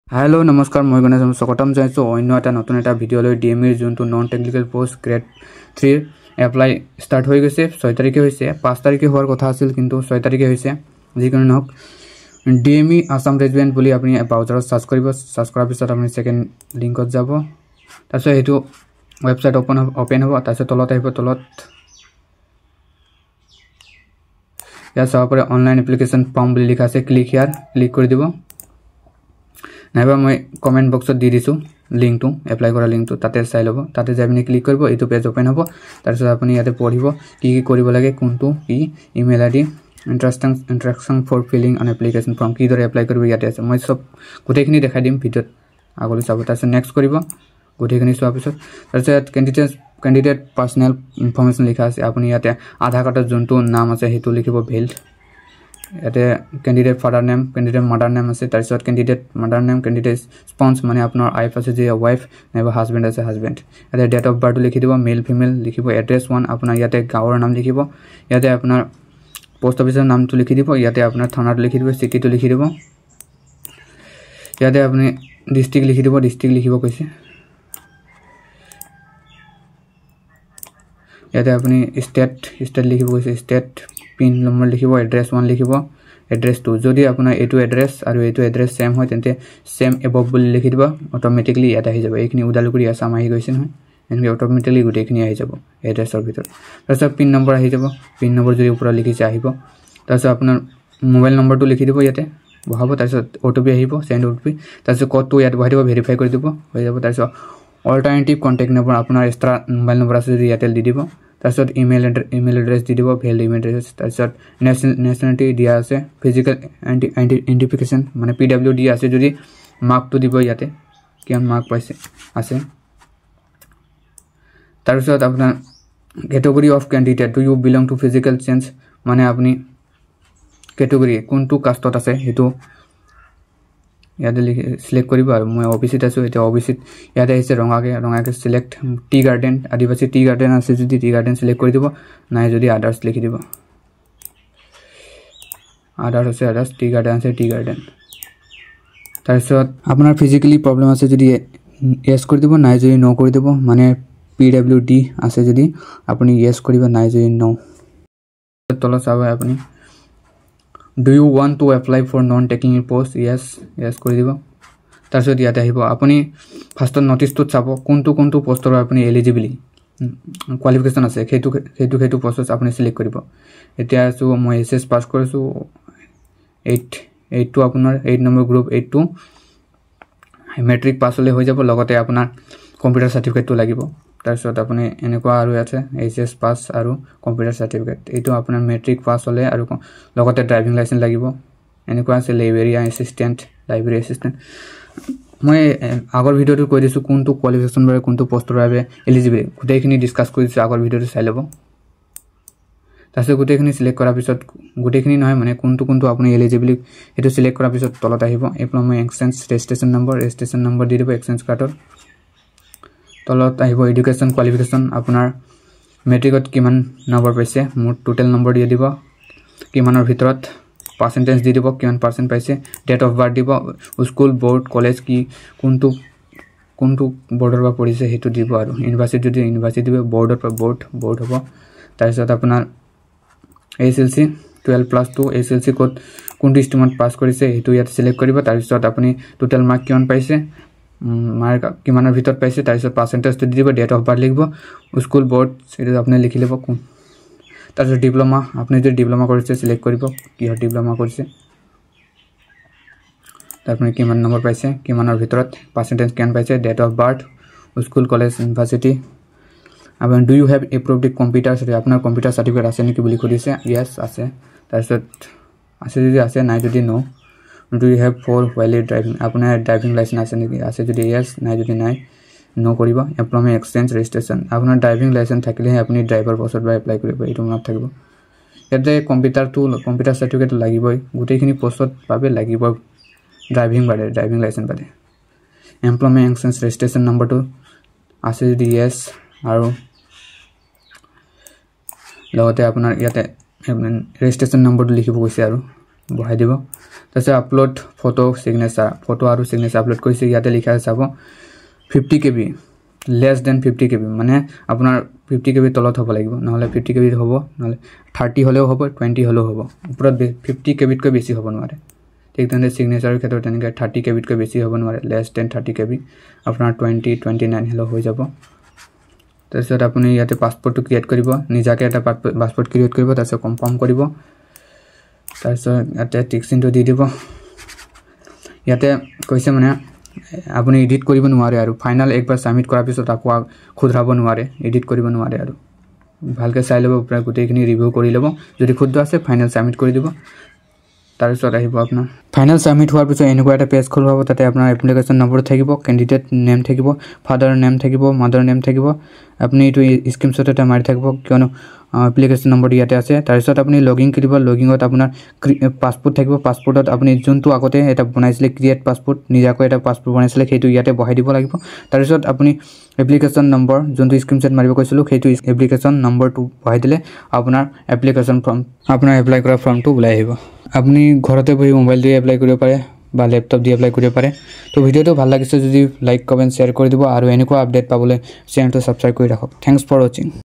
Hello नमस्कार मैं गणेश स्वागतम जाइছো अन्य এটা নতুন এটা ভিডিওলৈ ডিএমইৰ যোনটো non technical post grade 3 apply start হৈ গৈছে 6 তাৰিখে হৈছে 5 তাৰিখে হোৱাৰ কথা আছিল কিন্তু 6 তাৰিখে হৈছে যিকোনো নহক ডিএমই আসাম ৰেজিডেন্ট বুলি আপুনি ব্ৰাউজাৰত সাৰ্চ কৰিব সাৰ্চ কৰাৰ পিছত আপুনি সেকেন্ড লিংকত যাব তাৰপিছত হেতু ওয়েবসাইট ওপেন হ'ব তাৰপিছত তলত আহিব তলত ইয়াত চাব পাৰে অনলাইন এপ্লিকেশন ফৰ্ম বুলি লিখা আছে ক্লিক হিয়াৰ ক্লিক কৰি দিব নাইবা মই কমেন্ট বক্সত দি দিছো লিংক টু এপ্লাই কৰা লিংক টু তাতে চাই লব তাতে যাই আপুনি ক্লিক কৰিব এইটো পেজ ওপেন হ'ব তাৰপিছত আপুনি ইয়াতে পঢ়িব কি কি কৰিব লাগে কোনটো কি email ID instruction for filling an application form কি দৰে এপ্লাই কৰিব ইয়াতে আছে মই সব গোটেইখিনি দেখাই দিম ভিডিঅত আগলৈ চাব তাৰপিছত নেক্সট কৰিব গোটেইখিনি চোৱাৰ পিছত তাৰপিছত ক্যান্ডিডেট পাৰ্সোনাল ইনফৰমেশন লিখা আছে আপুনি ইয়াতে আধাৰ কাৰ্ডৰ যোনটো নাম আছে হেতু লিখিব ভেল্ড याते candidate father name candidate mother name আছে তাৰপিছত candidate mother name candidate spawns মানে আপোনাৰ আইফ আছে যে ওয়াইফ নাইবা হাজবেন্ড আছে হাজবেন্ড ইয়াতে ডেট অফ বাৰ্থ লিখি দিব মেল ফিমেল লিখিব এড্ৰেছ 1 আপোনাৰ ইয়াতে গাঁৱৰ নাম লিখিব ইয়াতে আপোনাৰ পোষ্ট অফিচৰ নামটো লিখি দিব ইয়াতে আপোনাৰ থানাটো লিখি দিব সিটিটো লিখি দিব ইয়াতে আপুনি ডিস্ট্ৰিক্ট লিখি দিব ডিস্ট্ৰিক্ট লিখিব কৈছে ইয়াতে আপুনি স্টেট লিখিব কৈছে স্টেট পিন নম্বৰ লিখিব এড্ৰেছ 1 লিখিব এড্ৰেছ 2 যদি আপোনাৰ এটো এড্ৰেছ আৰু এটো এড্ৰেছ সেম হয় তেন্তে সেম এবভ বুলি লিখি দিব অটোমেটিক্যালি ইয়াতে আহি যাব এইখিনি উদালগুৰি আসাম আহি গৈছে নহয় এনেকৈ অটোমেটিক্যালি গোটেইখিনি আহি যাব এড্ৰেছৰ ভিতৰত তাৰপিছত পিন নম্বৰ আহি যাব পিন নম্বৰ যদি ওপৰত লিখিছে আহিব তাৰপিছত আপোনাৰ মোবাইল নম্বৰটো লিখি দিব ইয়াতে বহাব তাৰপিছত ওটিপি আহিব সেন্ড ওটিপি তাৰপিছত কোডটো ইয়াত বহাই দিব ভেৰিফাই কৰি দিব হৈ যাব তাৰপিছত অল্টাৰনেটিভ কন্টাক্ট নম্বৰ আপোনাৰ এক্সট্ৰা মোবাইল নম্বৰ আছে যদি ইয়াতে দি দিব তাৰপিছত ইমেইল এড্ৰেছ দি দিব ভেলিড ইমেইল এড্ৰেছ তাৰপিছত নেশনালিটি দিয়া আছে ফিজিক্যাল আইডেন্টিফিকেশন মানে পিডব্লিউ ডি আছে যদি মাৰ্কটো দিব ইয়াতে কিমান মাৰ্ক পাইছে আছে তাৰপিছত আপোনাৰ category of candidate do you belong to physical change মানে আপুনি ক্যাটেগৰি কোনটো কাষ্টত আছে হেতু ইয়াতে সিলেক্ট কৰিব আৰু মই ওবিসিত আছো এটা ওবিসিত ইয়াতে আছে ৰঙাকে সিলেক্ট টি গাৰ্ডেন আদিবাসী টি গাৰ্ডেন আছে যদি টি গাৰ্ডেন সিলেক্ট কৰি দিব নাই যদি আদাৰ্স লিখি দিব আদাৰ্স আছে আদাৰ্স টি গাৰ্ডেন আছে টি গাৰ্ডেন তাৰপিছত আপোনাৰ ফিজিক্যালি প্ৰবলেম আছে যদি ইয়েস কৰি দিব নাই যদি নো কৰি দিব মানে পিডব্লিউডি আছে যদি আপুনি ইয়েস কৰিব নাই যদি নো তলত চাব আপুনি Do you want to apply for non-technical post? Yes কৰি দিব তাৰপিছত ইয়াতে আহিব আপুনি ফাৰ্স্টত নোটিছটো চাব কোনটো পোষ্টৰ আপুনি এলিজিবল কোৱালিফিকেশন আছে হেতু পোষ্টত আপুনি সিলেক্ট কৰিব এতিয়া আছো মই এসএস পাস কৰিছো 8 আপোনাৰ 8 নম্বৰ গ্ৰুপ 82 মেট্ৰিক পাস হলে হৈ যাব লগতে আপোনাৰ কম্পিউটাৰ সাৰ্টিফিকেটটো লাগিব তাৰপিছত আপুনি এনেকুৱা আৰু আছে এসএস পাস আৰু কম্পিউটাৰ সাৰ্টিফিকেট এটো আপোনাৰ মেট্ৰিক পাস হলে আৰু লগতে ড্ৰাইভিং লাইসেন্স লাগিব এনেকুৱা আছে লাইব্ৰেৰী এসিস্ট্যান্ট মই আগৰ ভিডিওটো কৈ দিছো কোনটো কোৱালিফিকেশন বাবে কোনটো পোষ্টৰ বাবে এলিজিবল গোটেইখিনি ডিসকাস কৰিছো আগৰ ভিডিওটো চাই লব তাৰপিছত গোটেইখিনি সিলেক্ট কৰাৰ পিছত গোটেইখিনি নহয় মানে কোনটো আপুনি এলিজিবল এটো সিলেক্ট কৰাৰ পিছত তলত আহিব এমপ্লয়মেন্ট এক্সচেঞ্জ ৰেজিষ্ট্ৰেচন নম্বৰ দি দিব এক্সচেঞ্জ কাৰ্ডৰ তলত আহিব এডুকেশন কোৱালিফিকেশন আপোনাৰ মেট্ৰিকত কিমান নম্বৰ পাইছে মোৰ টোটাল নম্বৰ দি দিব কিমানৰ ভিতৰত পাৰ্সেন্টেজ দি দিব কিমান পাৰ্সেন্ট পাইছে ডেট অফ বাৰ্থ দিব স্কুল বোৰ্ড কলেজ কি কোনটো বৰ্ডৰ পৰা পঢ়িছে হেতু দিব আৰু ইউনিভাৰ্সিটি যদি ইউনিভাৰ্সিটি দিব বৰ্ডৰ পৰা বৰ্ড হ'ব তাৰপিছত আপোনাৰ এছএলসি 12+2 এছএলসি কোড কোনটো ষ্ট্ৰীমত পাস কৰিছে হেতু ইয়াত সিলেক্ট কৰিব তাৰপিছত আপুনি টোটাল মাৰ্ক কিমান পাইছে মাৰ্ক কিমানৰ ভিতৰত পাইছে তাৰপিছত পাৰ্সেন্টেজটো দি দিব ডেট অফ বাৰ্থ লিখিব স্কুল বোৰ্ড সেটো আপুনি লিখি লব তাৰপিছত ডিপ্লোমা আপুনি যদি ডিপ্লোমা কৰিছে সিলেক্ট কৰিব কিহৰ ডিপ্লোমা কৰিছে তাৰপনি কিমান নম্বৰ পাইছে কিমানৰ ভিতৰত পাৰ্সেন্টেজ কিমান পাইছে date of birth school college university আপুনি do you have approved computer আপোনাৰ কম্পিউটাৰ সাৰ্টিফিকেট আছে নেকি বুলি কৰিছে ইয়েস আছে তাৰপিছত আছে যদি আছে নাই যদি নো Do you have full valid driving আপোনাৰ ড্ৰাইভিং লাইসেন্স আছে নেকি আছে যদি yes নাই যদি নাই নো কৰিব এমপ্লয়মেন্ট এক্সচেঞ্জ ৰেজিষ্ট্ৰেচন আপোনাৰ ড্ৰাইভিং লাইসেন্স থাকিলে আপুনি ড্ৰাইভাৰ পোষ্টত বা এপ্লাই কৰিব এইটো মনত থাকিব ইয়াতে কম্পিউটাৰ সাৰ্টিফিকেট লাগিবই গোটেইখিনি পোষ্টত পাবে লাগিব ড্ৰাইভিং লাইসেন্স বাদে এমপ্লয়মেন্ট এক্সচেঞ্জ ৰেজিষ্ট্ৰেচন নম্বৰটো আছে যদি yes আৰু লগতে আপোনাৰ ইয়াতে ৰেজিষ্ট্ৰেচন নম্বৰটো লিখিব কৈছে আৰু বহাই দিব তাৰপিছত আপলোড ফটো সিগনেচাৰ ফটো আৰু সিগনেচাৰ আপলোড কৰিছে ইয়াতে লিখা আছে চাব 50 KB লেছ দেন 50 KB মানে আপোনাৰ 50 KB তলত হ'ব লাগিব নহলে 50 KB হ'ব নহলে 30 হলেও হ'ব 20 হলেও হ'ব ওপৰত 50 KB কৈ বেছি হ'ব নোৱাৰে ঠিক তেনে সিগনেচাৰৰ ক্ষেত্ৰত তেনেকৈ 30 KB কৈ বেছি হ'ব নোৱাৰে লেছ দেন 30 KB আপোনাৰ 29 হলেও হৈ যাব তাৰপিছত আপুনি ইয়াতে পাসপোৰ্টটো ক্ৰিয়েট কৰিব নিজাকে এটা পাসপোৰ্ট ক্ৰিয়েট কৰিব তাৰপিছত কনফাৰ্ম কৰিব তাৰপিছত ইয়াতে টিক চিনটো দি দিব ইয়াতে কৈছে মানে আপুনি এডিট কৰিব নোৱাৰে আৰু ফাইনাল একবাৰ সাবমিট কৰাৰ পিছত আকৌ খুদৰাব নোৱাৰে এডিট কৰিব নোৱাৰে আৰু ভালকে চাই ল'ব প্ৰায় গোটেইখিনি ৰিভিউ কৰি ল'ব যদি খুদ আছে ফাইনাল সাবমিট কৰি দিব তাৰপিছত আহিব আপোনাৰ ফাইনাল সাবমিট হোৱাৰ পিছত এনেকুৱা এটা পেজ খোল হ'ব তাতে আপোনাৰ এপ্লিকেশ্যন নম্বৰ থাকিব কেণ্ডিডেট নেম থাকিব ফাদাৰ নেম থাকিব মাদাৰ নেম থাকিব আপুনি এইটো স্ক্ৰীনশ্বট এটা মাৰি থাকিব কিয়নো এপ্লিকেশ্যন নম্বৰ ইয়াতে আছে তাৰপিছত আপুনি লগইন কৰিব লগইনত আপোনাৰ পাসপোৰ্ট থাকিব পাসপোৰ্টত আপুনি যোনটো আগতে এটা বনাইছিলে ক্ৰিয়েট পাসপোৰ্ট নিজাকৈ এটা পাসপোৰ্ট বনাইছিলে সেইটো ইয়াতে বহাই দিব লাগিব তাৰপিছত আপুনি এপ্লিকেশ্যন নম্বৰ যোনটো স্ক্ৰীনশ্বট মাৰিব কৈছিলোঁ সেইটো এপ্লিকেশ্যন নম্বৰটো বহাই দিলে আপোনাৰ এপ্লিকেশ্যন ফৰ্ম আপোনাৰ এপ্লাই কৰা ফৰ্মটো ওলাই আহিব আপুনি ঘৰতে বহি মোবাইল দিয়ে এপ্লাই কৰিব পাৰে বা ল্যাপটপ দিয়ে এপ্লাই কৰিব পাৰে তো ভিডিওটো ভাল লাগিছে যদি লাইক কমেন্ট শেয়াৰ কৰি দিব আৰু এনেকুৱা আপডেট পাবলৈ চেনেলটো সাবস্ক্ৰাইব কৰি ৰাখক থ্যাঙ্কস ফৰ ওয়াচিং